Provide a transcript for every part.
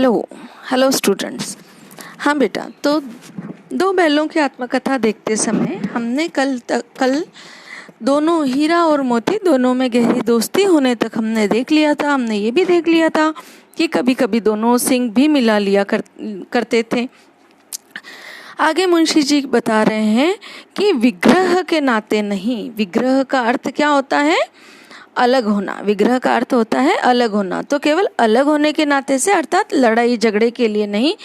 Hello hello students. हाँ बेटा, तो दो बैलों की आत्मकथा देखते समय हमने कल दोनों हीरा और मोती दोनों में गहरी दोस्ती होने तक हमने देख लिया था। हमने ये भी देख लिया था कि कभी कभी दोनों सींग भी मिला लिया करते थे। आगे मुंशी जी बता रहे हैं कि विग्रह के नाते नहीं। विग्रह का अर्थ क्या होता है? अलग होना। विग्रह का अर्थ होता है अलग होना। तो केवल अलग होने के नाते से, अर्थात लड़ाई झगड़े के लिए नहीं,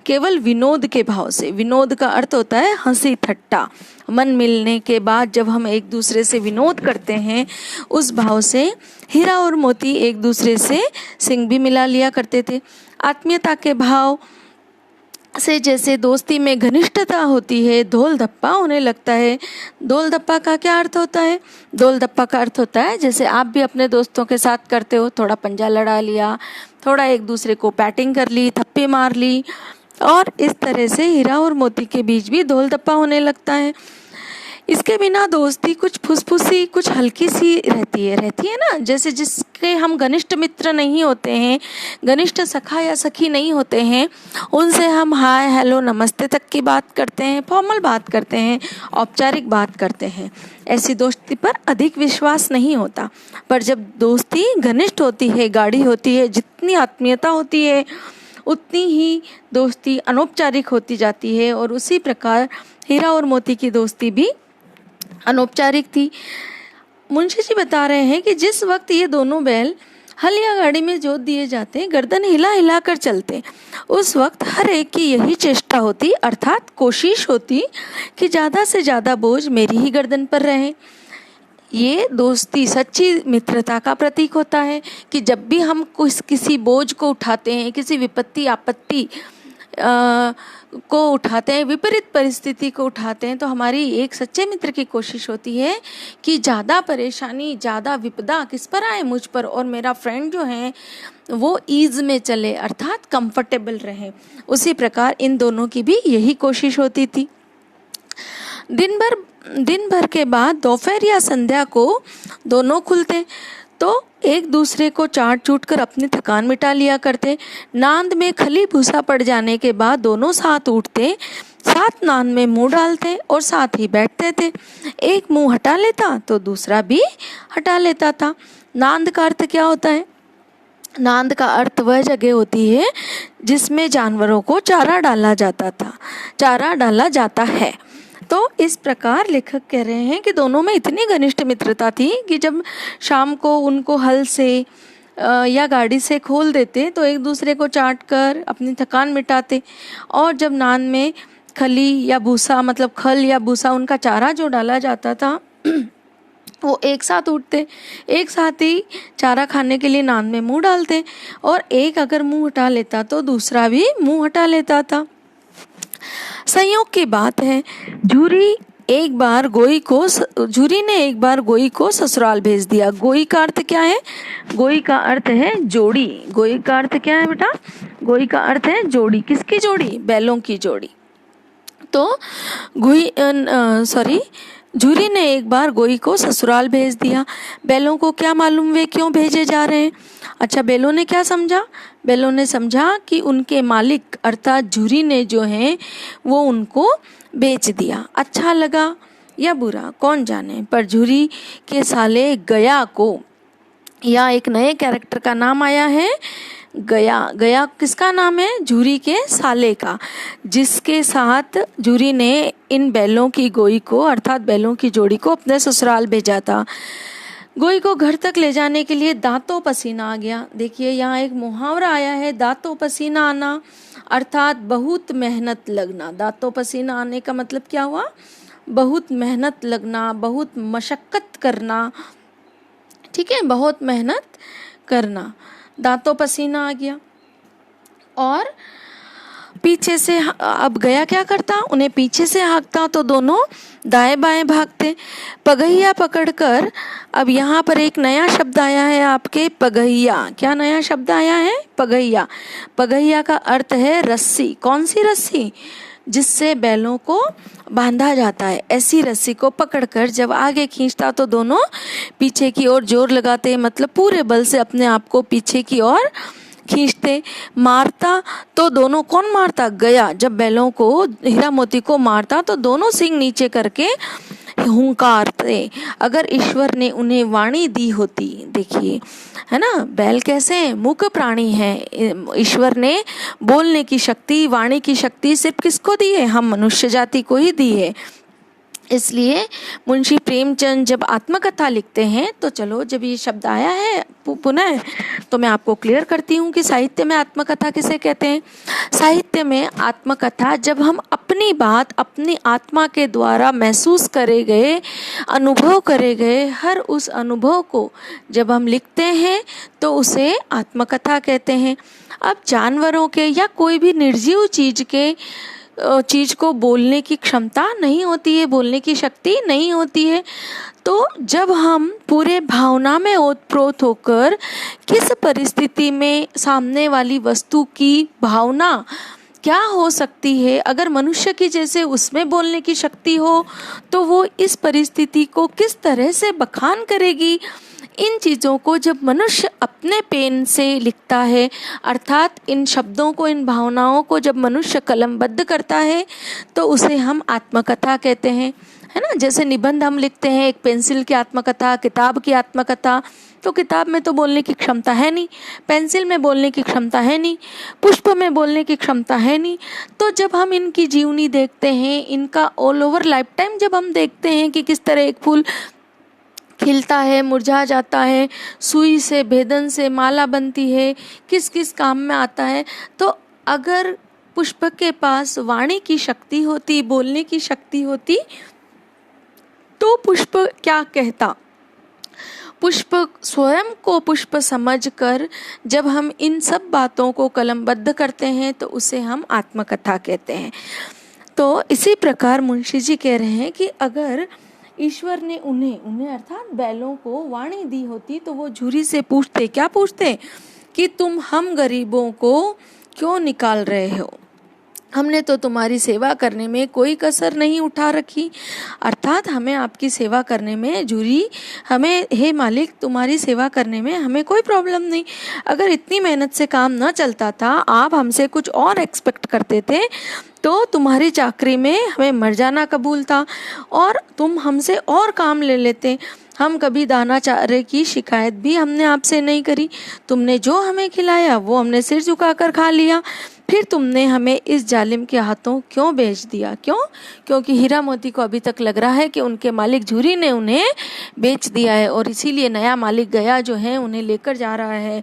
केवल विनोद के भाव से। विनोद का अर्थ होता है हंसी ठट्टा। मन मिलने के बाद जब हम एक दूसरे से विनोद करते हैं, उस भाव से हीरा और मोती एक दूसरे से सींग भी मिला लिया करते थे। आत्मीयता के भाव से जैसे दोस्ती में घनिष्ठता होती है, धोल धप्पा होने लगता है। धोल धप्पा का क्या अर्थ होता है? धोल धप्पा का अर्थ होता है जैसे आप भी अपने दोस्तों के साथ करते हो, थोड़ा पंजा लड़ा लिया, थोड़ा एक दूसरे को पैटिंग कर ली, थप्पे मार ली, और इस तरह से हीरा और मोती के बीच भी धोल धप्पा होने लगता है। इसके बिना दोस्ती कुछ फुसफुसी, कुछ हल्की सी रहती है ना। जैसे जिसके हम घनिष्ठ मित्र नहीं होते हैं, घनिष्ठ सखा या सखी नहीं होते हैं, उनसे हम हाय हेलो नमस्ते तक की बात करते हैं, फॉर्मल बात करते हैं, औपचारिक बात करते हैं। ऐसी दोस्ती पर अधिक विश्वास नहीं होता। पर जब दोस्ती घनिष्ठ होती है, गाढ़ी होती है, जितनी आत्मीयता होती है उतनी ही दोस्ती अनौपचारिक होती जाती है। और उसी प्रकार हीरा और मोती की दोस्ती भी अनौपचारिक थी। मुंशी जी बता रहे हैं कि जिस वक्त ये दोनों बैल हल या गाड़ी में जोत दिए जाते, गर्दन हिला हिला कर चलते, उस वक्त हर एक की यही चेष्टा होती, अर्थात कोशिश होती कि ज़्यादा से ज़्यादा बोझ मेरी ही गर्दन पर रहे। ये दोस्ती सच्ची मित्रता का प्रतीक होता है कि जब भी हम किसी बोझ को उठाते हैं, किसी विपत्ति आपत्ति को उठाते हैं, विपरीत परिस्थिति को उठाते हैं, तो हमारी एक सच्चे मित्र की कोशिश होती है कि ज़्यादा परेशानी, ज़्यादा विपदा किस पर आए? मुझ पर, और मेरा फ्रेंड जो है वो ईज में चले, अर्थात कंफर्टेबल रहे। उसी प्रकार इन दोनों की भी यही कोशिश होती थी। दिन भर के बाद दोपहर या संध्या को दोनों खुलते तो एक दूसरे को चाट चूट कर अपनी थकान मिटा लिया करते। नांद में खली भूसा पड़ जाने के बाद दोनों साथ उठते, साथ नांद में मुंह डालते और साथ ही बैठते थे। एक मुंह हटा लेता तो दूसरा भी हटा लेता था। नांद का अर्थ क्या होता है? नांद का अर्थ वह जगह होती है जिसमें जानवरों को चारा डाला जाता है। तो इस प्रकार लेखक कह रहे हैं कि दोनों में इतनी घनिष्ठ मित्रता थी कि जब शाम को उनको हल से या गाड़ी से खोल देते तो एक दूसरे को चाट कर अपनी थकान मिटाते, और जब नान में खली या भूसा, मतलब खल या भूसा, उनका चारा जो डाला जाता था वो एक साथ उठते, एक साथ ही चारा खाने के लिए नान में मुंह डालते, और एक अगर मुंह हटा लेता तो दूसरा भी मुंह हटा लेता था। संयोग की बात है, झूरी ने एक बार गोई को ससुराल भेज दिया। गोई का अर्थ क्या है? गोई का अर्थ है जोड़ी। गोई का अर्थ क्या है बेटा? गोई का अर्थ है जोड़ी। किसकी जोड़ी? बैलों की जोड़ी। तो झूरी ने एक बार गोई को ससुराल भेज दिया। बैलों को क्या मालूम वे क्यों भेजे जा रहे हैं? अच्छा, बैलों ने क्या समझा? बैलों ने समझा कि उनके मालिक अर्थात झूरी ने जो है वो उनको बेच दिया। अच्छा लगा या बुरा कौन जाने, पर झूरी के साले गया को, या एक नए कैरेक्टर का नाम आया है गया किसका नाम है? झूरी के साले का, जिसके साथ झूरी ने इन बैलों की गोई को, अर्थात बैलों की जोड़ी को अपने ससुराल भेजा था। गोई को घर तक ले जाने के लिए दांतों पसीना आ गया। देखिए यहाँ एक मुहावरा आया है, दांतों पसीना आना, अर्थात बहुत मेहनत लगना। दांतों पसीना आने का मतलब क्या हुआ? बहुत मेहनत लगना, बहुत मशक्कत करना। ठीक है, बहुत मेहनत करना। दांतों पसीना आ गया, और पीछे से अब गया क्या करता? उन्हें पीछे से हाँकता तो दोनों दाएं बाएं भागते। पगहिया पकड़कर, अब यहाँ पर एक नया शब्द आया है आपके, पगहिया। क्या नया शब्द आया है? पगहिया। पगहिया का अर्थ है रस्सी। कौन सी रस्सी? जिससे बैलों को बांधा जाता है। ऐसी रस्सी को पकड़कर जब आगे खींचता तो दोनों पीछे की ओर जोर लगाते, मतलब पूरे बल से अपने आप को पीछे की ओर खींचते, मारता तो दोनों, कौन मारता? गया जब बैलों को, हीरा मोती को मारता तो दोनों सींग नीचे करके हुंकारते। अगर ईश्वर ने उन्हें वाणी दी होती, देखिए है ना, बैल कैसे हैं? मूक प्राणी है। ईश्वर ने बोलने की शक्ति, वाणी की शक्ति सिर्फ किसको दी है? हम मनुष्य जाति को ही दी है। इसलिए मुंशी प्रेमचंद जब आत्मकथा लिखते हैं, तो चलो जब ये शब्द आया है पुनः, तो मैं आपको क्लियर करती हूँ कि साहित्य में आत्मकथा किसे कहते हैं। साहित्य में आत्मकथा जब हम अपनी बात अपनी आत्मा के द्वारा महसूस करे गए, अनुभव करे गए हर उस अनुभव को जब हम लिखते हैं तो उसे आत्मकथा कहते हैं। अब जानवरों के या कोई भी निर्जीव चीज को बोलने की क्षमता नहीं होती है, बोलने की शक्ति नहीं होती है। तो जब हम पूरे भावना में ओतप्रोत होकर किस परिस्थिति में सामने वाली वस्तु की भावना क्या हो सकती है, अगर मनुष्य की जैसे उसमें बोलने की शक्ति हो तो वो इस परिस्थिति को किस तरह से बखान करेगी। इन चीज़ों को जब मनुष्य अपने पेन से लिखता है, अर्थात इन शब्दों को, इन भावनाओं को जब मनुष्य कलमबद्ध करता है, तो उसे हम आत्मकथा कहते हैं, है ना। जैसे निबंध हम लिखते हैं, एक पेंसिल की आत्मकथा, किताब की आत्मकथा। तो किताब में तो बोलने की क्षमता है नहीं, पेंसिल में बोलने की क्षमता है नहीं, पुष्प में बोलने की क्षमता है नहीं। तो जब हम इनकी जीवनी देखते हैं, इनका ऑल ओवर लाइफ टाइम जब हम देखते हैं कि किस तरह एक फूल खिलता है, मुरझा जाता है, सुई से, भेदन से माला बनती है, किस किस काम में आता है। तो अगर पुष्प के पास वाणी की शक्ति होती, बोलने की शक्ति होती, तो पुष्प क्या कहता? पुष्प स्वयं को पुष्प समझकर जब हम इन सब बातों को कलमबद्ध करते हैं तो उसे हम आत्मकथा कहते हैं। तो इसी प्रकार मुंशी जी कह रहे हैं कि अगर ईश्वर ने उन्हें अर्थात बैलों को वाणी दी होती तो वो झुरी से पूछते, क्या पूछते? कि तुम हम गरीबों को क्यों निकाल रहे हो? हमने तो तुम्हारी सेवा करने में कोई कसर नहीं उठा रखी, अर्थात हमें आपकी सेवा करने में झुरी, हमें, हे मालिक, तुम्हारी सेवा करने में हमें कोई प्रॉब्लम नहीं। अगर इतनी मेहनत से काम न चलता था, आप हमसे कुछ और एक्सपेक्ट करते थे, तो तुम्हारी चाकरी में हमें मर जाना कबूल था और तुम हमसे और काम ले लेते। हम कभी दाना चारे की शिकायत भी हमने आपसे नहीं करी। तुमने जो हमें खिलाया वो हमने सिर झुकाकर खा लिया। फिर तुमने हमें इस जालिम के हाथों क्यों बेच दिया? क्यों? क्योंकि हीरा मोती को अभी तक लग रहा है कि उनके मालिक झुरी ने उन्हें बेच दिया है और इसीलिए नया मालिक गया जो है उन्हें लेकर जा रहा है।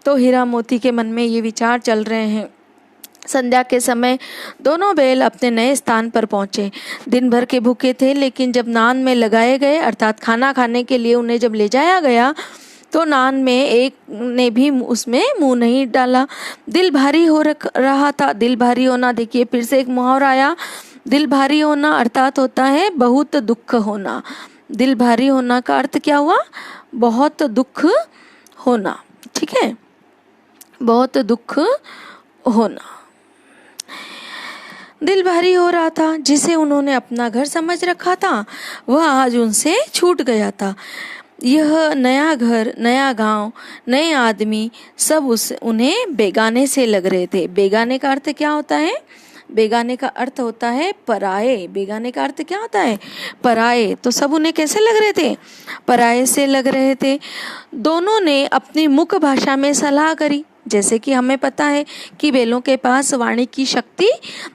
तो हीरा मोती के मन में ये विचार चल रहे हैं। संध्या के समय दोनों बैल अपने नए स्थान पर पहुंचे। दिन भर के भूखे थे, लेकिन जब नान में लगाए गए, अर्थात खाना खाने के लिए उन्हें जब ले जाया गया, तो नान में एक ने भी उसमें मुंह नहीं डाला। दिल भारी हो रहा था। दिल भारी होना, देखिए फिर से एक मुहावरा आया। दिल भारी होना अर्थात होता है बहुत दुख होना। दिल भारी होना का अर्थ क्या हुआ? बहुत दुख होना, ठीक है, बहुत दुख होना। दिल भारी हो रहा था। जिसे उन्होंने अपना घर समझ रखा था वह आज उनसे छूट गया था। यह नया घर, नया गांव, नए आदमी सब उन्हें बेगाने से लग रहे थे। बेगाने का अर्थ क्या होता है? बेगाने का अर्थ होता है पराये। बेगाने का अर्थ क्या होता है? पराये। तो सब उन्हें कैसे लग रहे थे? पराये से लग रहे थे। दोनों ने अपनी मुख भाषा में सलाह करी। जैसे कि हमें पता है कि बैलों के पास वाणी की शक्ति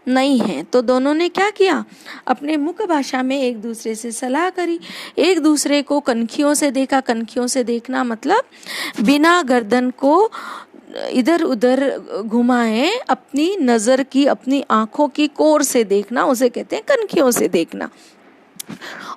नहीं है, तो दोनों ने क्या किया? अपने मुख भाषा में एक दूसरे से सलाह करी। एक दूसरे को कनखियों से देखा। कनखियों से देखना मतलब बिना गर्दन को इधर उधर घुमाए अपनी नज़र की, अपनी आँखों की कोर से देखना, उसे कहते हैं कनखियों से देखना।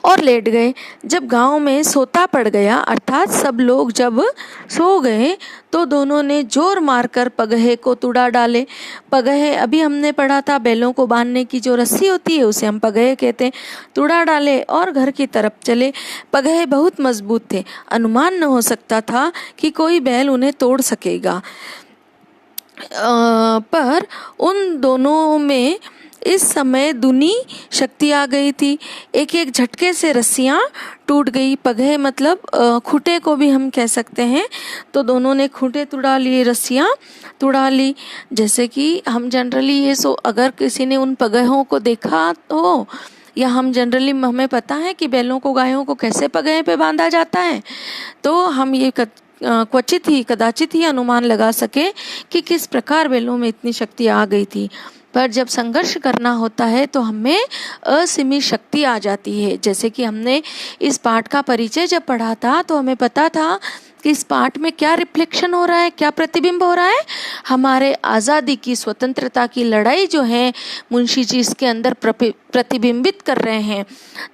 और लेट गए। जब गांव में सोता पड़ गया, अर्थात सब लोग जब सो गए, तो दोनों ने जोर मारकर पगहे को तुड़ा डाले। पगहे अभी हमने पढ़ा था, बैलों को बांधने की जो रस्सी होती है उसे हम पगहे कहते हैं। तुड़ा डाले और घर की तरफ चले। पगहे बहुत मजबूत थे। अनुमान न हो सकता था कि कोई बैल उन्हें तोड़ सकेगा। पर उन दोनों में इस समय दूनी शक्ति आ गई थी। एक एक झटके से रस्सियाँ टूट गई। पगहे मतलब खूंटे को भी हम कह सकते हैं। तो दोनों ने खूंटे तुड़ा लिए, रस्सियाँ तुड़ा ली। जैसे कि हम जनरली ये अगर किसी ने उन पगहों को देखा हो, या हम जनरली हमें पता है कि बैलों को, गायों को कैसे पगहे पे बांधा जाता है, तो हम ये कदाचित ही अनुमान लगा सके कि किस प्रकार बैलों में इतनी शक्ति आ गई थी। पर जब संघर्ष करना होता है तो हमें असीमित शक्ति आ जाती है। जैसे कि हमने इस पाठ का परिचय जब पढ़ा था तो हमें पता था कि इस पाठ में क्या रिफ्लेक्शन हो रहा है, क्या प्रतिबिंब हो रहा है। हमारे आज़ादी की, स्वतंत्रता की लड़ाई जो है मुंशी जी इसके अंदर प्रतिबिंबित कर रहे हैं।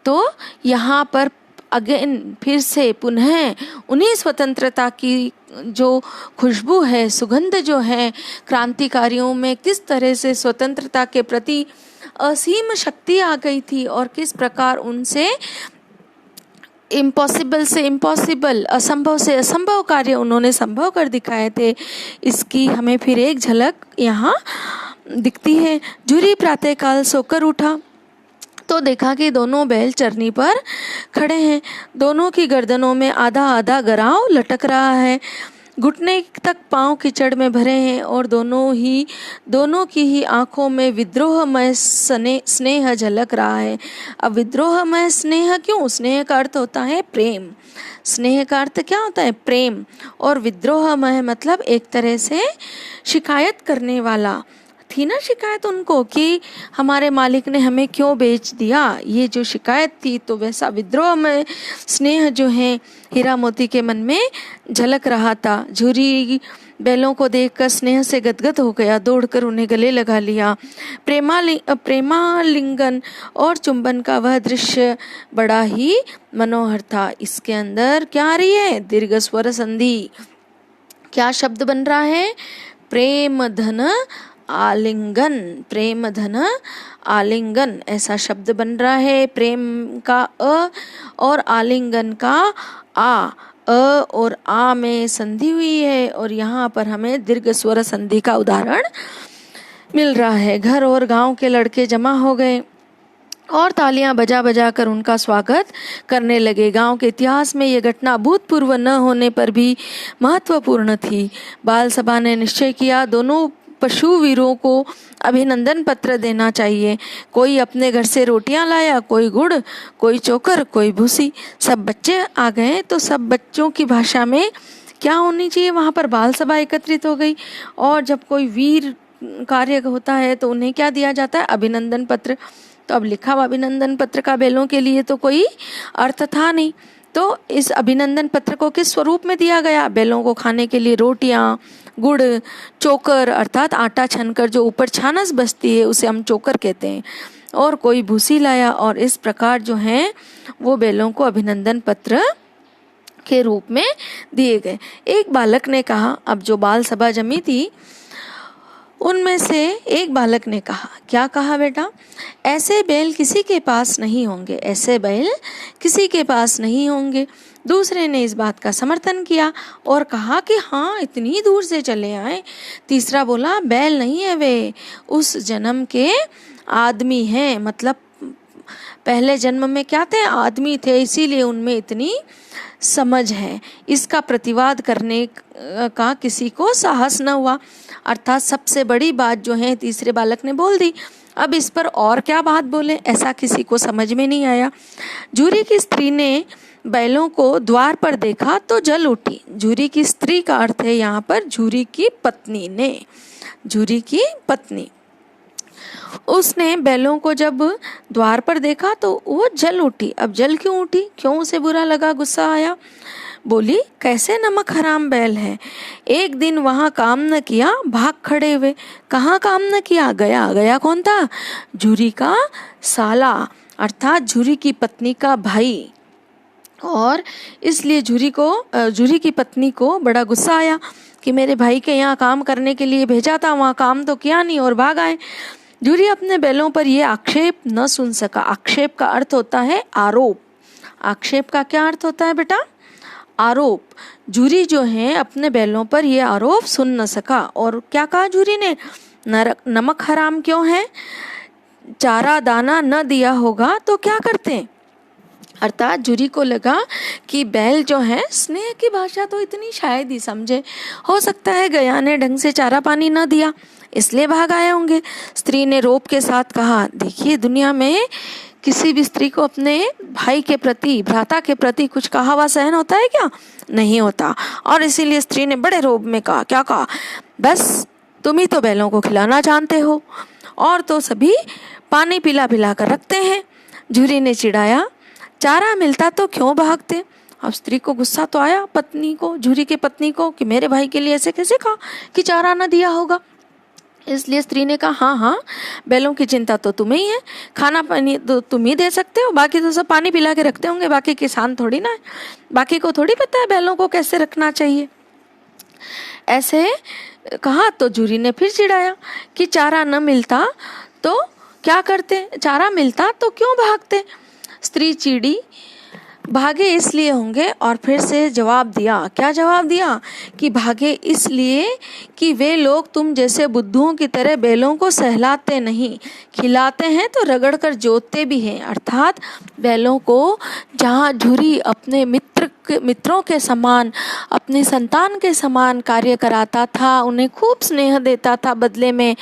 तो यहाँ पर अगेन फिर से पुनः उन्हीं स्वतंत्रता की जो खुशबू है, सुगंध जो है क्रांतिकारियों में, किस तरह से स्वतंत्रता के प्रति असीम शक्ति आ गई थी और किस प्रकार उनसे इम्पॉसिबल से इम्पॉसिबल, असंभव से असंभव कार्य उन्होंने संभव कर दिखाए थे। इसकी हमें फिर एक झलक यहाँ दिखती है। झूरी प्रातःकाल सोकर उठा तो देखा कि दोनों बैल चरनी पर खड़े हैं। दोनों की गर्दनों में आधा आधा गराव लटक रहा है। घुटने तक पांव कीचड़ में भरे हैं और दोनों की ही आंखों में विद्रोहमय स्नेह झलक रहा है। अब विद्रोहमय स्नेह क्यों? स्नेह का अर्थ होता है प्रेम। स्नेह का अर्थ क्या होता है? प्रेम। और विद्रोहमय मतलब एक तरह से शिकायत करने वाला। थी ना शिकायत उनको कि हमारे मालिक ने हमें क्यों बेच दिया, ये जो शिकायत थी। तो वैसा विद्रोह में स्नेह जो है हीरा मोती के मन में झलक रहा था। झूरी बैलों को देखकर स्नेह से गदगद हो गया, दौड़कर उन्हें गले लगा लिया। प्रेमालिंगन और चुंबन का वह दृश्य बड़ा ही मनोहर था। इसके अंदर क्या आ रही है? दीर्घ स्वर संधि। क्या शब्द बन रहा है? प्रेम धन आलिंगन। प्रेम धन आलिंगन ऐसा शब्द बन रहा है। प्रेम का अ और आलिंगन का आ। अ और आ में संधि हुई है और यहाँ पर हमें दीर्घ स्वर संधि का उदाहरण मिल रहा है। घर और गांव के लड़के जमा हो गए और तालियां बजा बजा कर उनका स्वागत करने लगे। गांव के इतिहास में ये घटना अभूतपूर्व न होने पर भी महत्वपूर्ण थी। बाल सभा ने निश्चय किया दोनों पशु वीरों को अभिनंदन पत्र देना चाहिए। कोई अपने घर से रोटियां लाया, कोई गुड़, कोई चोकर, कोई भूसी। सब बच्चे आ गए तो सब बच्चों की भाषा में क्या होनी चाहिए? वहाँ पर बाल सभा एकत्रित हो गई और जब कोई वीर कार्य होता है तो उन्हें क्या दिया जाता है? अभिनंदन पत्र। तो अब लिखा हुआ अभिनंदन पत्र का बैलों के लिए तो कोई अर्थ था नहीं। तो इस अभिनंदन पत्र को किस स्वरूप में दिया गया? बैलों को खाने के लिए रोटियां, गुड़, चोकर अर्थात आटा छनकर जो ऊपर छानस बचती है उसे हम चोकर कहते हैं, और कोई भूसी लाया। और इस प्रकार जो है वो बैलों को अभिनंदन पत्र के रूप में दिए गए। एक बालक ने कहा, अब जो बाल सभा जमी थी उनमें से एक बालक ने कहा, क्या कहा बेटा? ऐसे बैल किसी के पास नहीं होंगे, ऐसे बैल किसी के पास नहीं होंगे। दूसरे ने इस बात का समर्थन किया और कहा कि हाँ, इतनी दूर से चले आए। तीसरा बोला, बैल नहीं है, वे उस जन्म के आदमी हैं। मतलब पहले जन्म में क्या थे? आदमी थे, इसीलिए उनमें इतनी समझ है। इसका प्रतिवाद करने का किसी को साहस न हुआ। अर्थात सबसे बड़ी बात जो है तीसरे बालक ने बोल दी। अब इस पर और क्या बात बोले, ऐसा किसी को समझ में नहीं आया। झूरी की स्त्री ने बैलों को द्वार पर देखा तो जल उठी। झूरी की स्त्री का अर्थ है यहाँ पर झूरी की पत्नी ने, झूरी की पत्नी। उसने बैलों को जब द्वार पर देखा तो वो जल उठी। अब जल क्यों उठी? क्यों उसे बुरा लगा, गुस्सा आया? बोली, कैसे नमक हराम बैल है, एक दिन वहां काम न किया, भाग खड़े हुए। कहाँ काम न किया? गया। गया कौन था? झूरी का साला अर्थात झूरी की पत्नी का भाई। और इसलिए झूरी की पत्नी को बड़ा गुस्सा आया कि मेरे भाई के यहाँ काम करने के लिए भेजा था, वहाँ काम तो किया नहीं और भाग आए। झूरी अपने बैलों पर यह आक्षेप न सुन सका। आक्षेप का अर्थ होता है आरोप। आक्षेप का क्या अर्थ होता है बेटा? आरोप। झूरी जो है अपने बैलों पर यह आरोप सुन न सका। और क्या कहा झूरी ने? नमक हराम क्यों है? चारा दाना न दिया होगा तो क्या करते। अर्थात झुरी को लगा कि बैल जो है स्नेह की भाषा तो इतनी शायद ही समझे, हो सकता है गया ने ढंग से चारा पानी न दिया इसलिए भाग आए होंगे। स्त्री ने रोब के साथ कहा, देखिए दुनिया में किसी भी स्त्री को अपने भाई के प्रति, भ्राता के प्रति कुछ कहा हुआ सहन होता है क्या? नहीं होता। और इसीलिए स्त्री ने बड़े रोब में कहा, क्या कहा, बस तुम ही तो बैलों को खिलाना जानते हो और तो सभी पानी पिला पिला कर रखते हैं। झुरी ने चिढ़ाया, चारा मिलता तो क्यों भागते। अब स्त्री को गुस्सा तो आया पत्नी को, झुरी के पत्नी को, कि मेरे भाई के लिए ऐसे कैसे कहा कि चारा न दिया होगा। इसलिए स्त्री ने कहा, हाँ हाँ बैलों की चिंता तो तुम्हें ही है, खाना पानी तो तुम ही दे सकते हो, बाकी तो सब पानी पिला के रखते होंगे, बाकी किसान थोड़ी ना है, बाकी को थोड़ी पता है बैलों को कैसे रखना चाहिए। ऐसे कहा तो झुरी ने फिर चिढ़ाया कि चारा न मिलता तो क्या करते, चारा मिलता तो क्यों भागते। स्त्री चिड़ी, भागे इसलिए होंगे, और फिर से जवाब दिया, क्या जवाब दिया कि भागे इसलिए कि वे लोग तुम जैसे बुद्धुओं की तरह बैलों को सहलाते नहीं, खिलाते हैं तो रगड़ कर जोतते भी हैं। अर्थात बैलों को जहाँ झुरी अपने मित्रों के समान, अपनी संतान के समान कार्य कराता था, उन्हें खूब स्नेह देता था बदले में,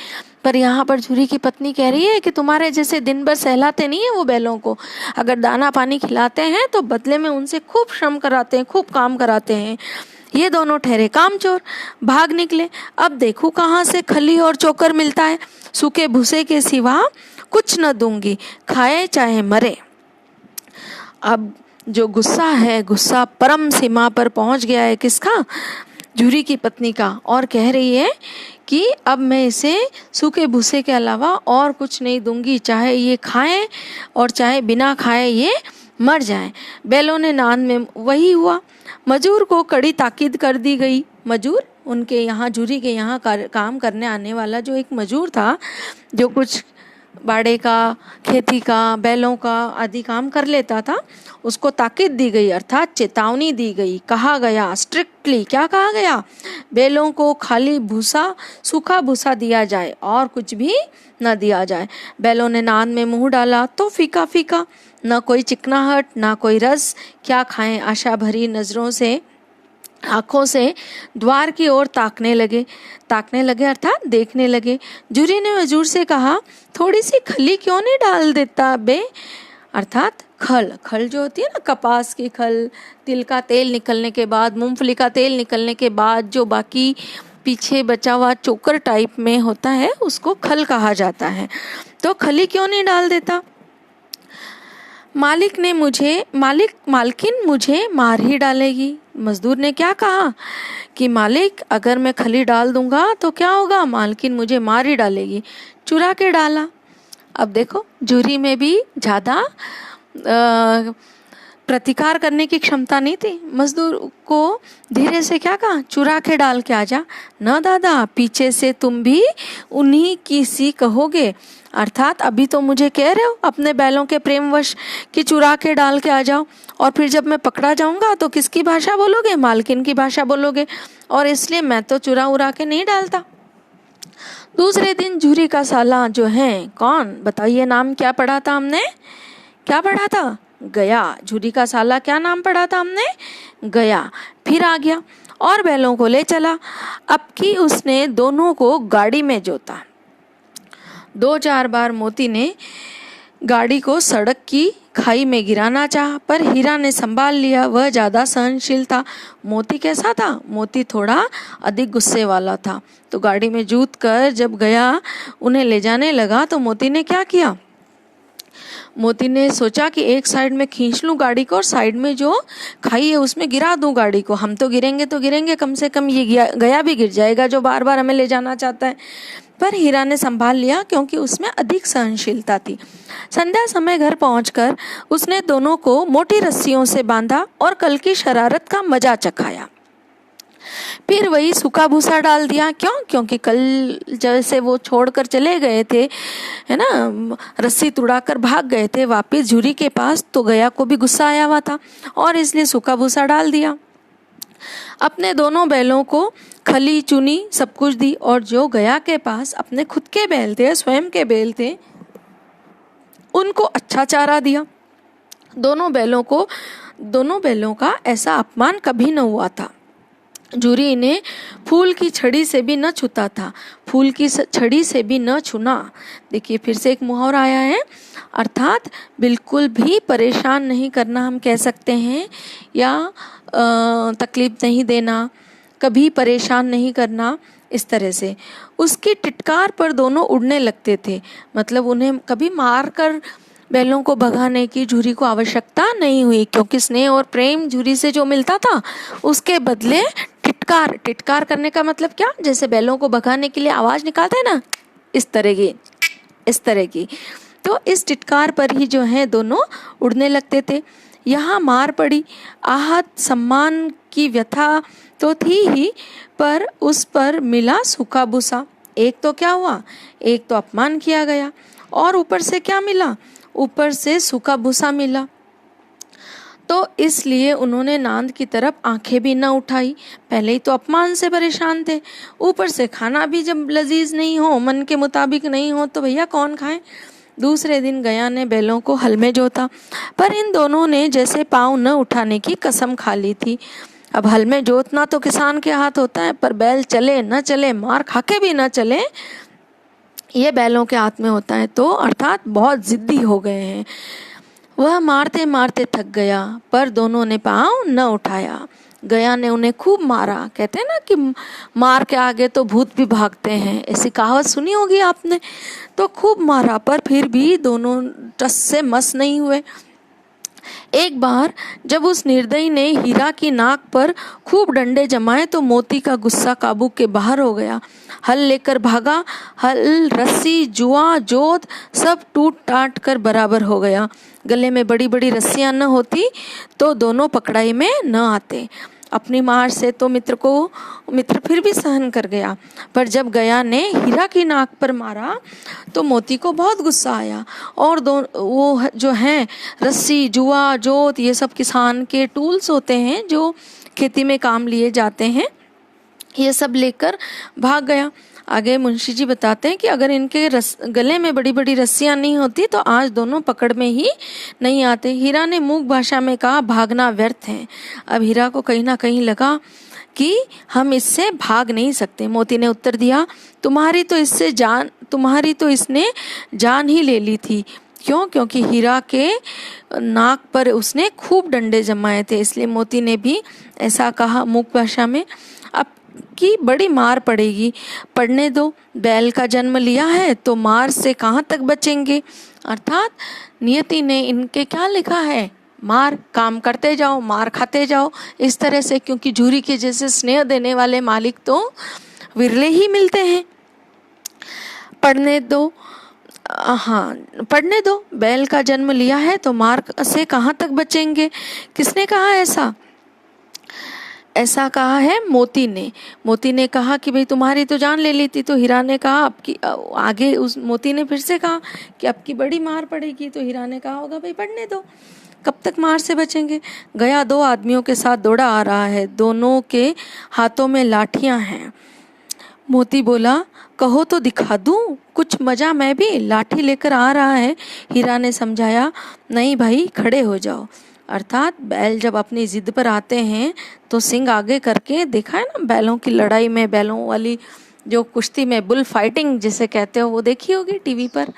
पर यहाँ पर झुरी की पत्नी कह रही है कि तुम्हारे जैसे दिन भर सहलाते नहीं है वो बैलों को, अगर दाना पानी खिलाते हैं तो बदले में उनसे खूब श्रम कराते हैं, खूब काम कराते हैं। ये दोनों ठहरे कामचोर, भाग निकले। अब देखूं कहाँ से खली और चोकर मिलता है, सूखे भूसे के सिवा कुछ न दूंगी, खाए चाहे मरे। अब जो गुस्सा है, गुस्सा परम सीमा पर पहुंच गया है, किसका, झुरी की पत्नी का, और कह रही है कि अब मैं इसे सूखे भूसे के अलावा और कुछ नहीं दूंगी, चाहे ये खाएं और चाहे बिना खाए ये मर जाएं। बैलों ने नान में वही हुआ। मजूर को कड़ी ताकीद कर दी गई। मजूर उनके यहाँ, झुरी के यहाँ काम करने आने वाला जो एक मजूर था, जो कुछ बाड़े का, खेती का, बैलों का आदि काम कर लेता था, उसको ताकीद दी गई, अर्थात चेतावनी दी गई। कहा गया स्ट्रिक्टली, क्या कहा गया, बैलों को खाली भूसा, सूखा भूसा दिया जाए और कुछ भी न दिया जाए। बैलों ने नान में मुंह डाला तो फीका फीका, न कोई चिकनाहट, न कोई रस, क्या खाएं। आशा भरी नजरों से, आंखों से द्वार की ओर ताकने लगे अर्थात देखने लगे। झुरी ने मजूर से कहा, थोड़ी सी खली क्यों नहीं डाल देता बे, अर्थात खल जो होती है ना, कपास की खल, तिल का तेल निकलने के बाद, मूंगफली का तेल निकलने के बाद जो बाकी पीछे बचा हुआ चोकर टाइप में होता है, उसको खल कहा जाता है। तो खली क्यों नहीं डाल देता। मालिकिन मुझे मार ही डालेगी। मजदूर ने क्या कहा कि मालिक, अगर मैं खली डाल दूंगा तो क्या होगा, मालकिन मुझे मार ही डालेगी। चुरा के डाला। अब देखो, झुरी में भी ज़्यादा प्रतिकार करने की क्षमता नहीं थी। मजदूर को धीरे से क्या कहा, चुरा के डाल के आ जा। न दादा, पीछे से तुम भी उन्हीं की सी कहोगे, अर्थात अभी तो मुझे कह रहे हो अपने बैलों के प्रेमवश कि चुरा के डाल के आ जाओ, और फिर जब मैं पकड़ा जाऊंगा तो किसकी भाषा बोलोगे, मालकिन की भाषा बोलोगे, और इसलिए मैं तो चुरा उरा के नहीं डालता। दूसरे दिन झुरी का साला जो है, कौन बताइए, नाम क्या पढ़ा था हमने, क्या पढ़ा था, गया। झुरी का साला क्या नाम पढ़ा था हमने, गया। फिर आ गया और बैलों को ले चला। अब की उसने दोनों को गाड़ी में जोता। 2-4 बार मोती ने गाड़ी को सड़क की खाई में गिराना चाहा, पर हीरा ने संभाल लिया। वह ज़्यादा सहनशील था। मोती कैसा था, मोती थोड़ा अधिक गुस्से वाला था। तो गाड़ी में जूत कर जब गया उन्हें ले जाने लगा, तो मोती ने क्या किया, मोती ने सोचा कि एक साइड में खींच लूं गाड़ी को और साइड में जो खाई है उसमें गिरा दूं गाड़ी को। हम तो गिरेंगे, कम से कम ये गया भी गिर जाएगा जो बार बार हमें ले जाना चाहता है। पर हीरा ने संभाल लिया क्योंकि उसमें अधिक सहनशीलता थी। संध्या समय घर पहुंचकर उसने दोनों को मोटी रस्सियों से बांधा और कल की शरारत का मजा चखाया। फिर वही सूखा भूसा डाल दिया। क्यों, क्योंकि कल जैसे वो छोड़कर चले गए थे, है ना, रस्सी तुड़ाकर भाग गए थे वापस झुरी के पास, तो गया को भी गुस्सा आया हुआ था और इसलिए सूखा भूसा डाल दिया। अपने दोनों बैलों को खली चुनी सब कुछ दी, और जो गया के पास अपने खुद के बैल थे, स्वयं के बैल थे, उनको अच्छा चारा दिया। दोनों बैलों का ऐसा अपमान कभी न हुआ था। जूरी इन्हें फूल की छड़ी से भी न छूता था, फूल की छड़ी से भी न छूना। देखिए फिर से एक मुहावरा आया है, अर्थात बिल्कुल भी परेशान नहीं करना हम कह सकते हैं, या तकलीफ नहीं देना, कभी परेशान नहीं करना, इस तरह से। उसकी टिटकार पर दोनों उड़ने लगते थे, मतलब उन्हें कभी मार कर बैलों को भगाने की जूरी को आवश्यकता नहीं हुई, क्योंकि स्नेह और प्रेम जूरी से जो मिलता था उसके बदले टिटकार करने का मतलब क्या, जैसे बैलों को भगाने के लिए आवाज निकालते हैं ना, इस तरह की। तो इस टिटकार पर ही जो है दोनों उड़ने लगते थे। यहाँ मार पड़ी, आहत सम्मान की व्यथा तो थी ही, पर उस पर मिला सूखा भूसा। एक तो क्या हुआ, एक तो अपमान किया गया और ऊपर से क्या मिला, ऊपर से सूखा भूसा मिला। तो इसलिए उन्होंने नांद की तरफ आंखें भी न उठाई। पहले ही तो अपमान से परेशान थे, ऊपर से खाना भी जब लजीज नहीं हो, मन के मुताबिक नहीं हो, तो भैया कौन खाए। दूसरे दिन गया ने बैलों को हल में जोता, पर इन दोनों ने जैसे पाँव न उठाने की कसम खा ली थी। अब हल में जोतना तो किसान के हाथ होता है, पर बैल चले न चले, मार खाके भी न चले, ये बैलों के हाथ में होता है। तो अर्थात बहुत जिद्दी हो गए हैं। वह मारते मारते थक गया, पर दोनों ने पाँव न उठाया। गया ने उन्हें खूब मारा। कहते हैं ना कि मार के आगे तो भूत भी भागते हैं, ऐसी कहावत सुनी होगी आपने। तो खूब मारा, पर फिर भी दोनों टस से मस नहीं हुए। एक बार जब उस निर्दयी ने हीरा की नाक पर खूब डंडे जमाए तो मोती का गुस्सा काबू के बाहर हो गया। हल लेकर भागा, हल, रस्सी, जुआ, जोत सब टूट टाट कर बराबर हो गया। गले में बड़ी बड़ी रस्सियां न होती तो दोनों पकड़ाई में न आते। अपनी मार से तो मित्र फिर भी सहन कर गया, पर जब गया ने हीरा की नाक पर मारा तो मोती को बहुत गुस्सा आया। और वो जो हैं रस्सी, जुआ, जोत, ये सब किसान के टूल्स होते हैं जो खेती में काम लिए जाते हैं, ये सब लेकर भाग गया। आगे मुंशी जी बताते हैं कि अगर इनके गले में बड़ी बड़ी रस्सियां नहीं होती तो आज दोनों पकड़ में ही नहीं आते। हीरा ने मूक भाषा में कहा, भागना व्यर्थ है। अब हीरा को कहीं ना कहीं लगा कि हम इससे भाग नहीं सकते। मोती ने उत्तर दिया, तुम्हारी तो इसने जान ही ले ली थी। क्यों? क्योंकि हीरा के नाक पर उसने खूब डंडे जमाए थे, इसलिए मोती ने भी ऐसा कहा मूक भाषा में। अब की बड़ी मार पड़ेगी, पड़ने दो, बैल का जन्म लिया है तो मार से कहाँ तक बचेंगे। अर्थात नियति ने इनके क्या लिखा है, मार, काम करते जाओ, मार खाते जाओ, इस तरह से। क्योंकि जूरी के जैसे स्नेह देने वाले मालिक तो विरले ही मिलते हैं। पढ़ने दो, बैल का जन्म लिया है तो मार से कहाँ तक बचेंगे। किसने कहा ऐसा? ऐसा कहा है मोती ने कहा कि भाई तुम्हारी तो जान ले ली थी। तो हीरा ने कहा आपकी, आगे उस मोती ने फिर से कहा कि आपकी बड़ी मार पड़ेगी। तो हीरा ने कहा होगा भाई पढ़ने दो, कब तक मार से बचेंगे। गया 2 आदमियों के साथ दौड़ा आ रहा है, दोनों के हाथों में लाठियां हैं। मोती बोला, कहो तो दिखा दूं कुछ मजा, मैं भी लाठी लेकर आ रहा है। हीरा ने समझाया, नहीं भाई खड़े हो जाओ। अर्थात बैल जब अपनी जिद पर आते हैं तो सिंग आगे करके, देखा है ना बैलों की लड़ाई में, बैलों वाली जो कुश्ती में बुल फाइटिंग जिसे कहते हो, वो देखी होगी टीवी पर।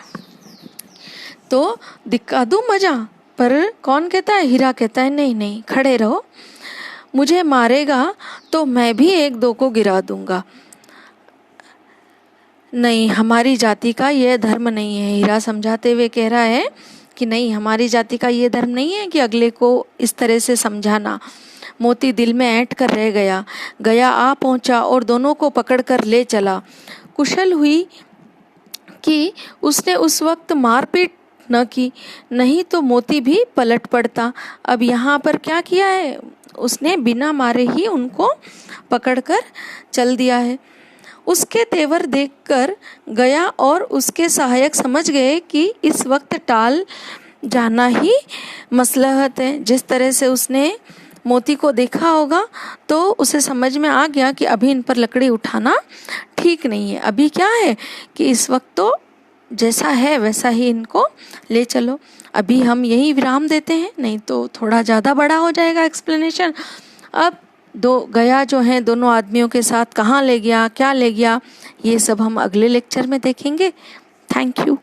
तो दिखा दूं मजा, पर कौन कहता है? हीरा कहता है नहीं खड़े रहो, मुझे मारेगा तो मैं भी 1-2 को गिरा दूंगा। नहीं, हमारी जाति का यह धर्म नहीं है। हीरा समझाते हुए कह रहा है कि नहीं, हमारी जाति का ये धर्म नहीं है कि अगले को इस तरह से समझाना। मोती दिल में ऐंठ कर रह गया आ पहुंचा और दोनों को पकड़ कर ले चला। कुशल हुई कि उसने उस वक्त मारपीट न की, नहीं तो मोती भी पलट पड़ता। अब यहाँ पर क्या किया है उसने, बिना मारे ही उनको पकड़कर चल दिया है। उसके तेवर देखकर गया और उसके सहायक समझ गए कि इस वक्त टाल जाना ही मसलहत है। जिस तरह से उसने मोती को देखा होगा तो उसे समझ में आ गया कि अभी इन पर लकड़ी उठाना ठीक नहीं है। अभी क्या है कि इस वक्त तो जैसा है वैसा ही इनको ले चलो। अभी हम यही विराम देते हैं, नहीं तो थोड़ा ज़्यादा बड़ा हो जाएगा एक्सप्लेनेशन। अब गया जो है दोनों आदमियों के साथ कहाँ ले गया, क्या ले गया, ये सब हम अगले लेक्चर में देखेंगे। Thank you.